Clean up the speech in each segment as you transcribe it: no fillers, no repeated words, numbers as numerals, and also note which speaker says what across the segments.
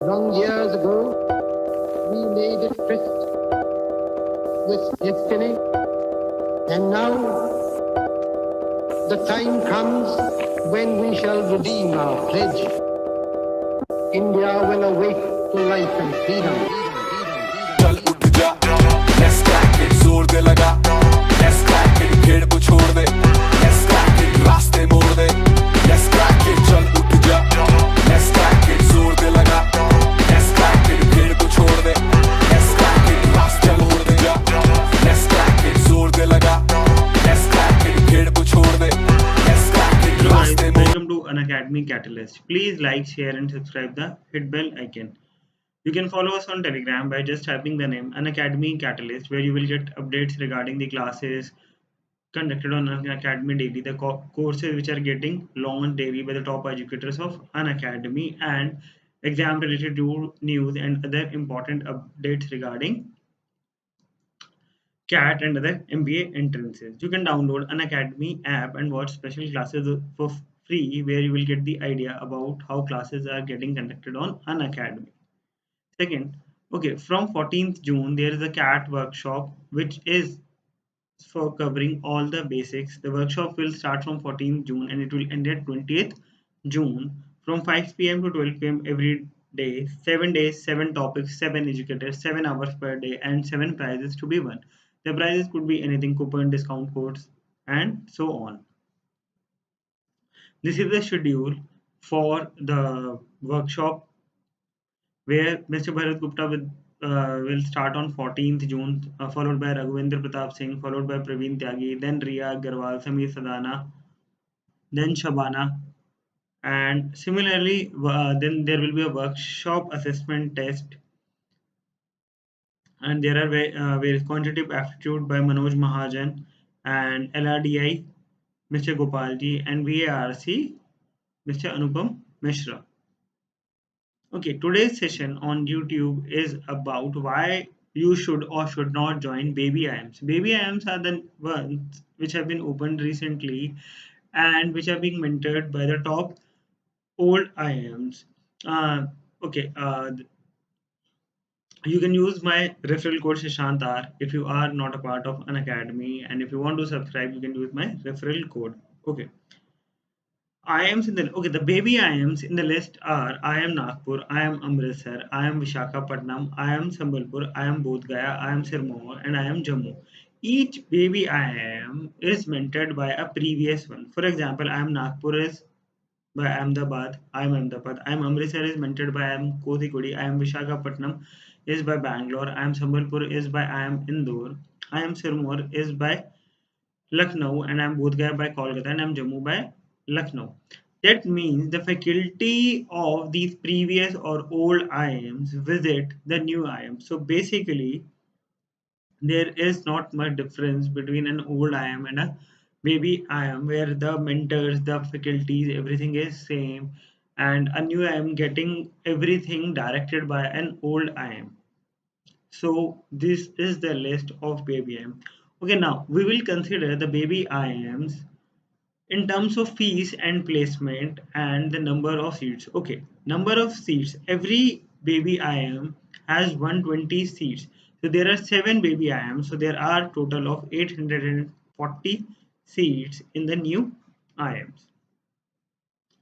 Speaker 1: Long years ago, we made a tryst with destiny, and now the time comes when we shall redeem our pledge. India will awake to life and freedom.
Speaker 2: चल उठ जा Let's crack it जोर दे लगा Let's crack it भीड़ को छोड़ दे Let's crack it रास्ते मोड़ दे Let's crack it चल उठ जा Let's crack it जोर दे लगा Let's crack it भीड़ को छोड़ दे Let's crack it रास्ते मोड़ दे जा Let's crack it जोर दे लगा Let's crack it भीड़ को छोड़ दे Let's crack it
Speaker 3: Hello guys,
Speaker 2: रास्ते मोड़
Speaker 3: welcome to Unacademy Catalyst. Please like, share and subscribe the hit bell icon. You can follow us on Telegram by just typing the name Unacademy Catalyst, where you will get updates regarding the classes conducted on Unacademy daily, the courses which are getting launched daily by the top educators of Unacademy, and exam related news and other important updates regarding CAT and other MBA entrances. You can download an Academy app and watch special classes for free, where you will get the idea about how classes are getting conducted on an Academy. Second, okay, from 14th June, there is a CAT workshop which is for covering all the basics. The workshop will start from 14th June and it will end at 20th June from 5 p.m. to 12 p.m. every day. 7 days, 7 topics, 7 educators, 7 hours per day, and 7 prizes to be won. The prizes could be anything, coupon, discount codes, and so on. This is the schedule for the workshop where Mr. Bharat Gupta will start on 14th June, followed by Raghuvinder Pratap Singh, followed by Praveen Tyagi, then Riya Agarwal, Sameer Sadana, then Shabana. And similarly, then there will be a workshop assessment test, and there are various quantitative aptitude by Manoj Mahajan and LRDI, Mr. Gopalji, and VARC, Mr. Anupam Mishra. Okay, today's session on YouTube is about why you should or should not join baby IMs. Baby IMs are the ones which have been opened recently and which are being mentored by the top old IMs. Okay, you can use my referral code Shishantar if you are not a part of an academy, and if you want to subscribe, you can use my referral code. Okay. IIMs in the baby IIMs in the list are IIM Nagpur, IIM Amritsar, IIM Visakhapatnam, IIM Sambalpur, IIM Bodh Gaya, IIM Sirmaur, and IIM Jammu. Each baby IIM is mentored by a previous one. For example, IIM Nagpur is by Ahmedabad, IIM Amritsar is mentored by IIM Kozhikode, IIM Visakhapatnam is by Bangalore, IIM Sambalpur is by IIM Indore, IIM Sirmaur is by Lucknow, and I'm Bodh Gaya by Kolkata, and I'm Jammu by Lucknow. That means the faculty of these previous or old IIMs visit the new IIM. So basically, there is not much difference between an old IIM and a baby IIM, where the mentors, the faculties, everything is same, and a new IIM getting everything directed by an old IIM. So this is the list of baby IIM. Okay, now we will consider the baby IIMs in terms of fees and placement and the number of seats. Okay, number of seats. Every baby IIM has 120 seats. So there are 7 baby IIMs. So there are total of 840 seats in the new IIMs,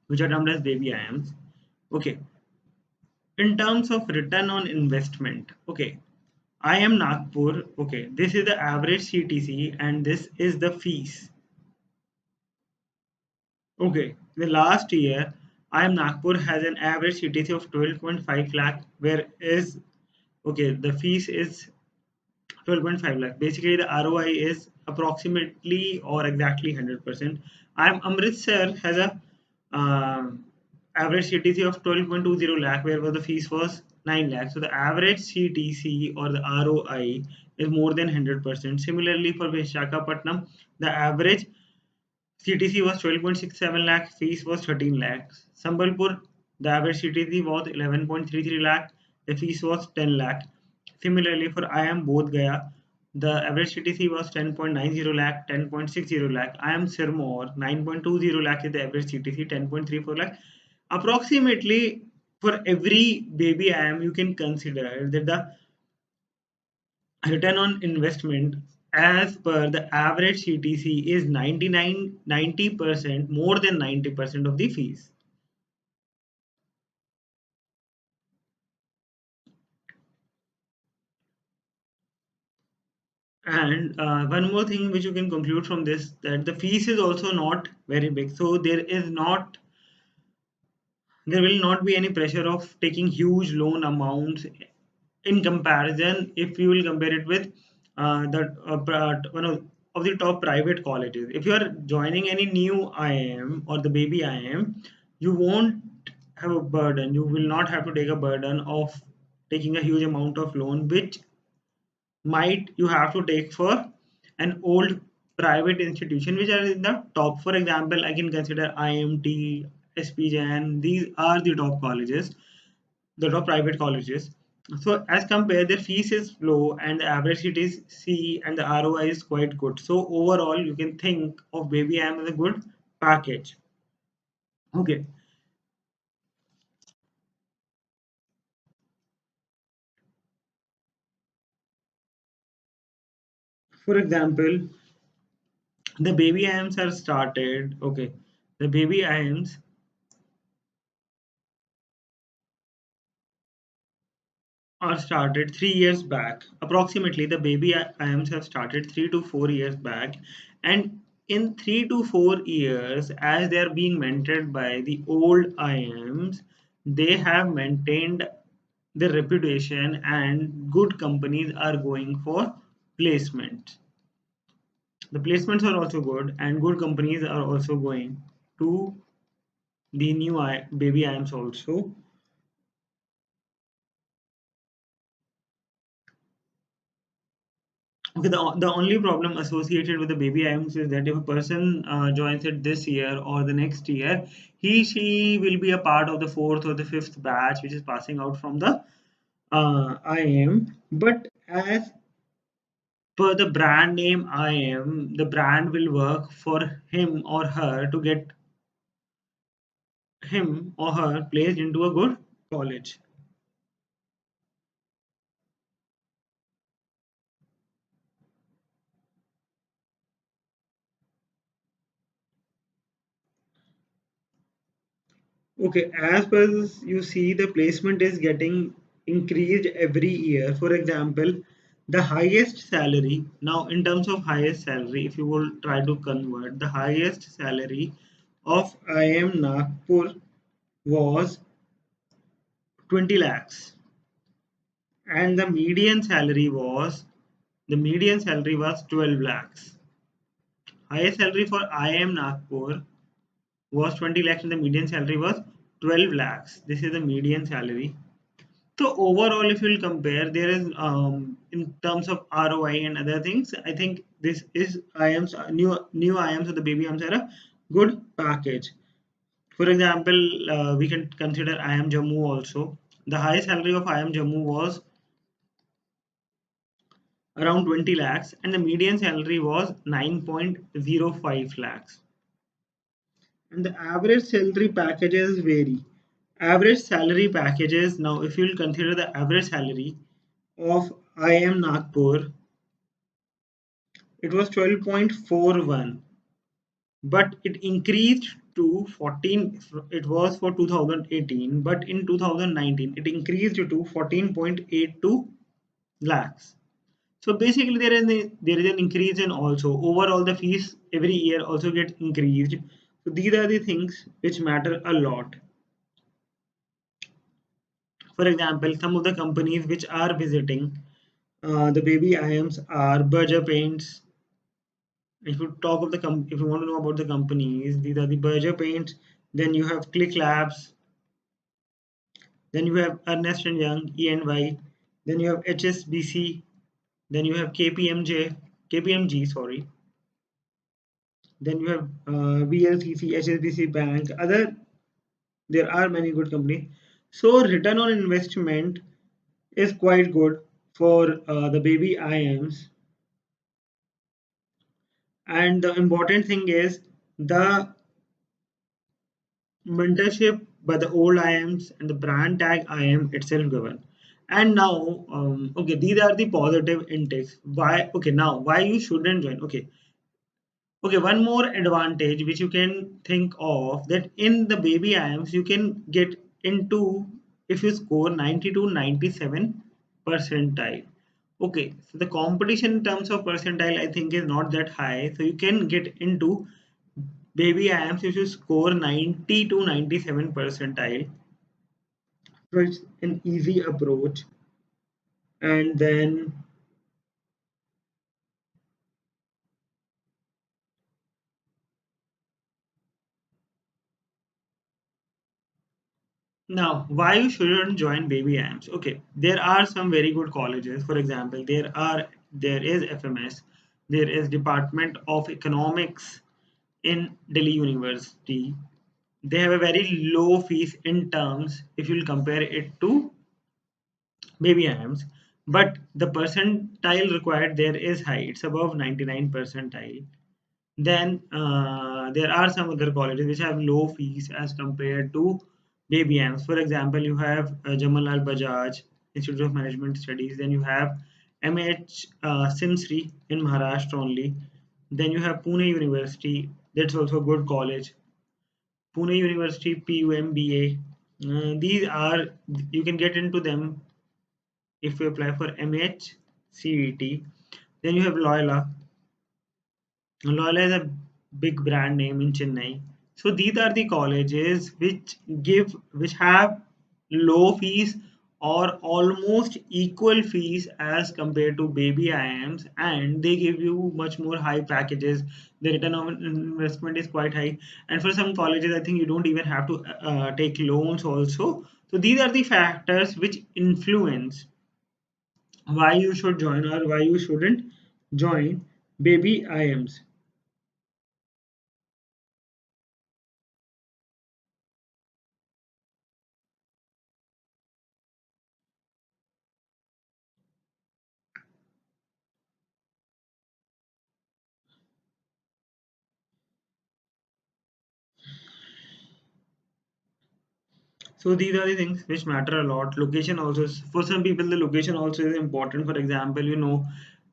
Speaker 3: which are termed as baby IIMs. Okay, in terms of return on investment. Okay, I am Nagpur. Okay, this is the average CTC and this is the fees. Okay, the last year, I am Nagpur has an average CTC of 12.5 lakh, whereas okay, the fees is 12.5 lakh. Basically, the ROI is approximately or exactly 100%. I am Amritsar has a average CTC of 12.20 lakh, where the fees was 9 lakh. So the average CTC or the ROI is more than 100%. Similarly, for Visakhapatnam, the average CTC was 12.67 lakh, fees was 13 lakhs. Sambalpur, the average CTC was 11.33 lakh, the fees was 10 lakh. Similarly, for IIM Bodh Gaya, the average CTC was 10.90 lakh, 10.60 lakh. IIM Sirmaur, 9.20 lakh is the average CTC, 10.34 lakh. Approximately for every baby IM, you can consider that the return on investment as per the average CTC is 90%, more than 90% of the fees. And one more thing which you can conclude from this, that the fees is also not very big. So there will not be any pressure of taking huge loan amounts in comparison if you will compare it with one of the top private colleges. If you are joining any new IIM or the baby IIM, you won't have a burden. You will not have to take a burden of taking a huge amount of loan, which might you have to take for an old private institution which are in the top. For example, I can consider IMT, SPJAN. These are the top colleges, the top private colleges. So as compared, their fees is low and the average CTC and the ROI is quite good. So overall, you can think of Baby IIM as a good package. Okay. For example, the Baby IIMs are started. Okay. The Baby IIMs are started 3 years back. Approximately, the baby IIMs have started 3 to 4 years back, and in 3 to 4 years, as they are being mentored by the old IIMs, they have maintained their reputation, and good companies are going for placement. The placements are also good, and good companies are also going to the new baby IIMs also. Okay, the only problem associated with the baby IIMs is that if a person joins it this year or the next year, she will be a part of the fourth or the fifth batch which is passing out from the IIM. But as per the brand name IIM, the brand will work for him or her to get him or her placed into a good college. Okay, as per this, you see the placement is getting increased every year. For example, the highest salary, now in terms of highest salary, if you will try to convert, the highest salary of IIM Nagpur was 20 lakhs, and the median salary was 12 lakhs. Highest salary for IIM Nagpur was 20 lakhs and the median salary was 12 lakhs. This is the median salary. So overall, if you'll compare, there is in terms of ROI and other things, I think this is IAMS new IAMS or the baby IAMS are a good package. For example, we can consider IAM Jammu also. The highest salary of IAM Jammu was around 20 lakhs and the median salary was 9.05 lakhs. And the average salary packages vary. Average salary packages, now if you'll consider the average salary of IIM Nagpur, it was 12.41, but it increased to 14. It was for 2018, but in 2019 it increased to 14.82 lakhs. So basically, there is an increase in also overall the fees every year also get increased. So these are the things which matter a lot. For example, some of the companies which are visiting the baby IMs are Berger Paints. If you want to know about the companies, these are the Berger Paints. Then you have Click Labs. Then you have Ernest and Young (ENY). Then you have HSBC. Then you have KPMG. Sorry. Then you have VLCC, HSBC Bank. There are many good companies. So return on investment is quite good for the baby IMs. And the important thing is the mentorship but the old IAMs and the brand tag IAM itself govern. And now, okay, these are the positive intakes. Why? Okay, now why you shouldn't join? Okay, one more advantage which you can think of, that in the baby IAMs you can get into if you score 90 to 97 percentile. Okay, so the competition in terms of percentile I think is not that high. So you can get into baby IAMs if you score 90 to 97 percentile. So it's an easy approach. And then now, why you shouldn't join baby amps? Okay, there are some very good colleges. For example, there is FMS, there is Department of Economics in Delhi University. They have a very low fees in terms if you'll compare it to baby amps, but the percentile required there is high. It's above 99 percentile. Then there are some other colleges which have low fees as compared to BBMs. For example, you have Jamalal Bajaj Institute of Management Studies. Then you have MH Simsri in Maharashtra only. Then you have Pune University. That's also a good college. Pune University PUMBA. These are, you can get into them if you apply for MH CET. Then you have Loyola. Loyola is a big brand name in Chennai. So these are the colleges which have low fees or almost equal fees as compared to baby IIMs, and they give you much more high packages. The return on investment is quite high, and for some colleges I think you don't even have to take loans also. So these are the factors which influence why you should join or why you shouldn't join baby IIMs. So these are the things which matter a lot. Location also for some people the location also is important. For example,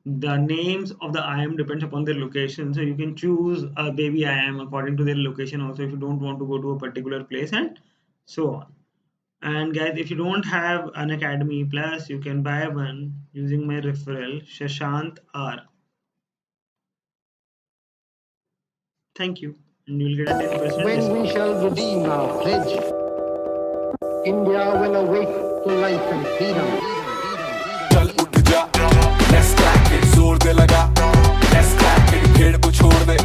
Speaker 3: the names of the IM depends upon their location. So you can choose a baby IM according to their location also if you don't want to go to a particular place and so on. And guys, if you don't have an academy plus, you can buy one using my referral Shashant R. Thank you, and you'll get a 10%
Speaker 1: When we
Speaker 3: discount.
Speaker 1: shall redeem our pledge, India will awake to life and freedom.
Speaker 2: चल उठ जा let's crack it जोर दे लगा let's crack it भीड़ को छोड़ दे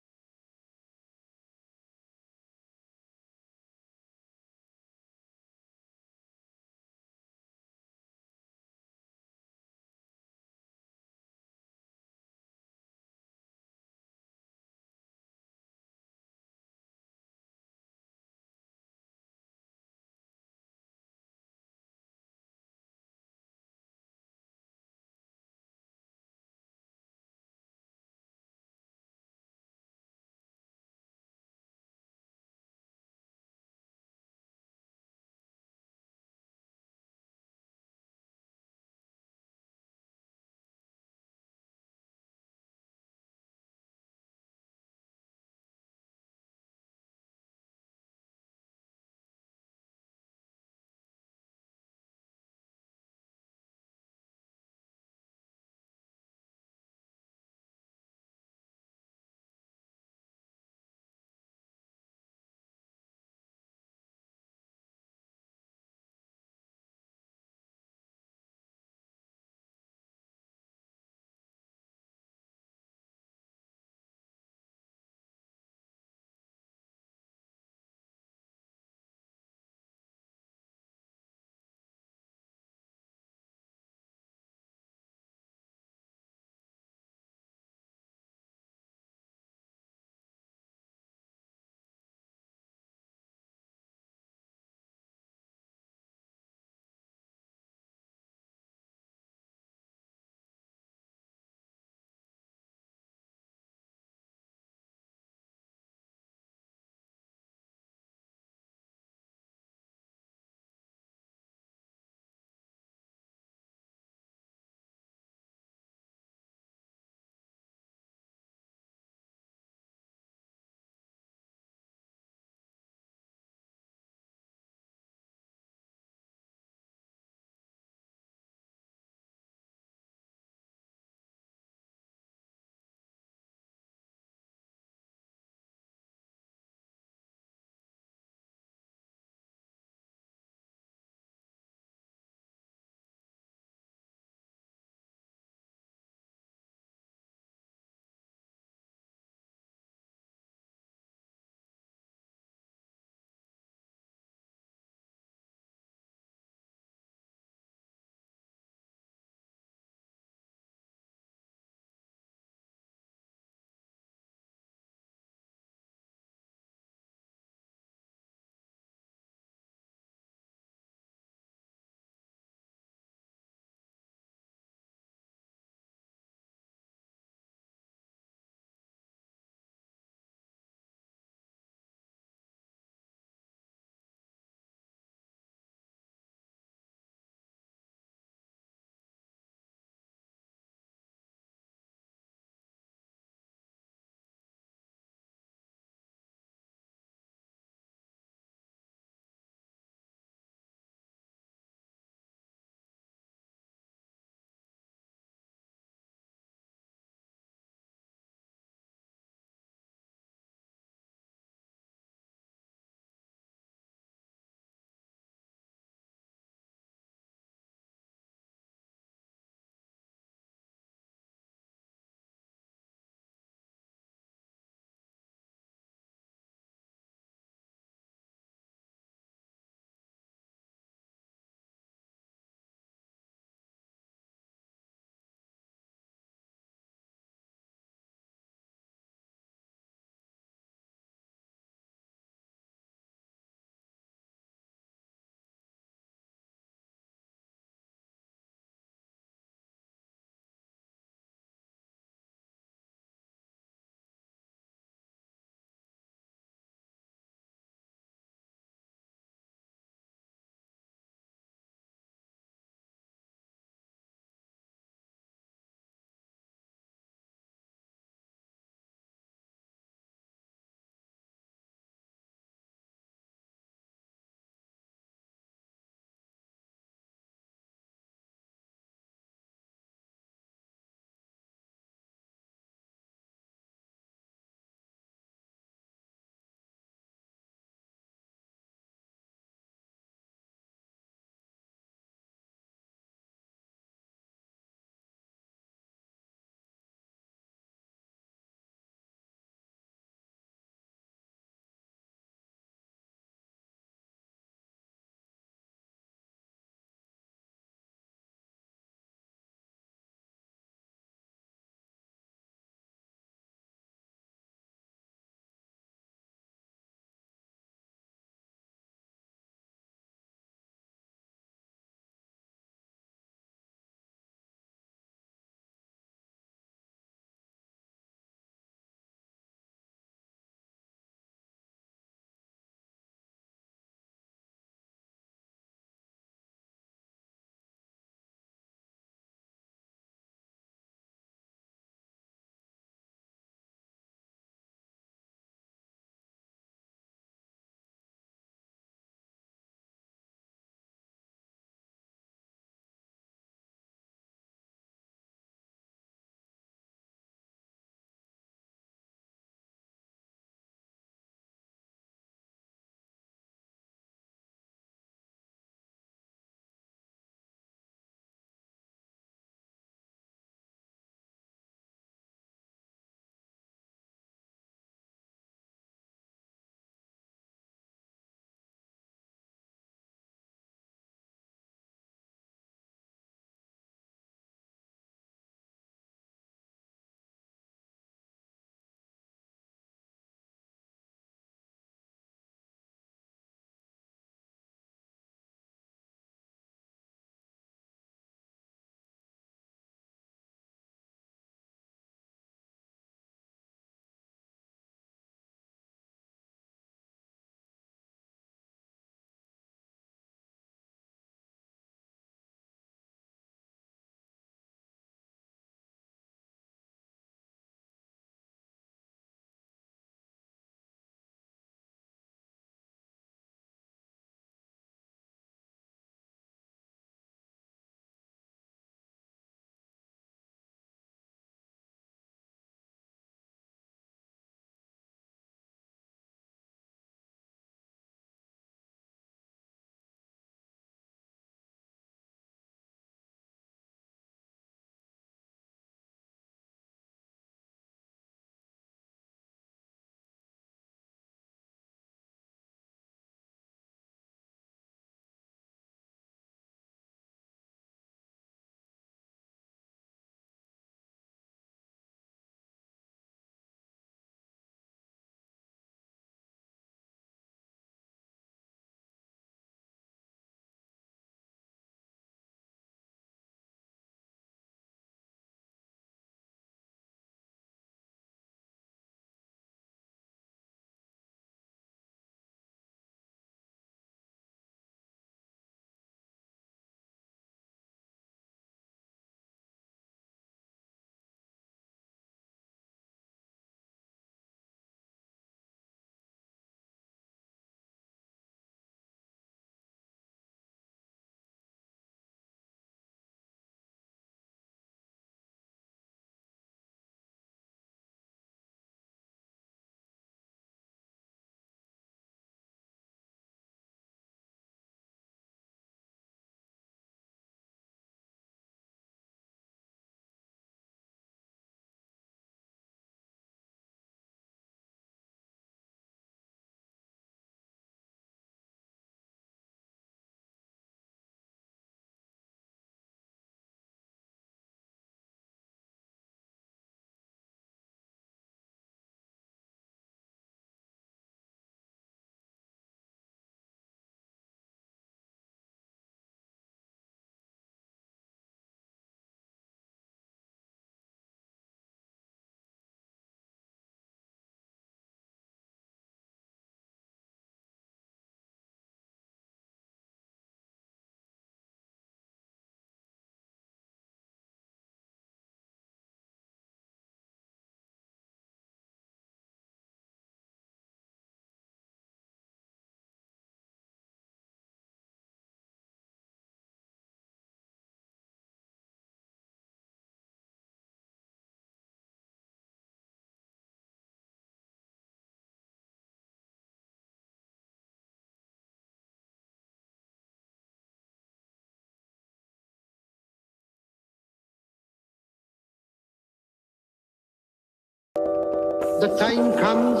Speaker 1: the time comes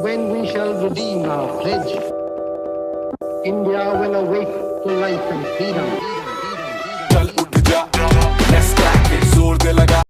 Speaker 1: when we shall redeem our pledge. India will awake to life and freedom.
Speaker 2: चल उठ जा, let's crack it, जोर दे लगा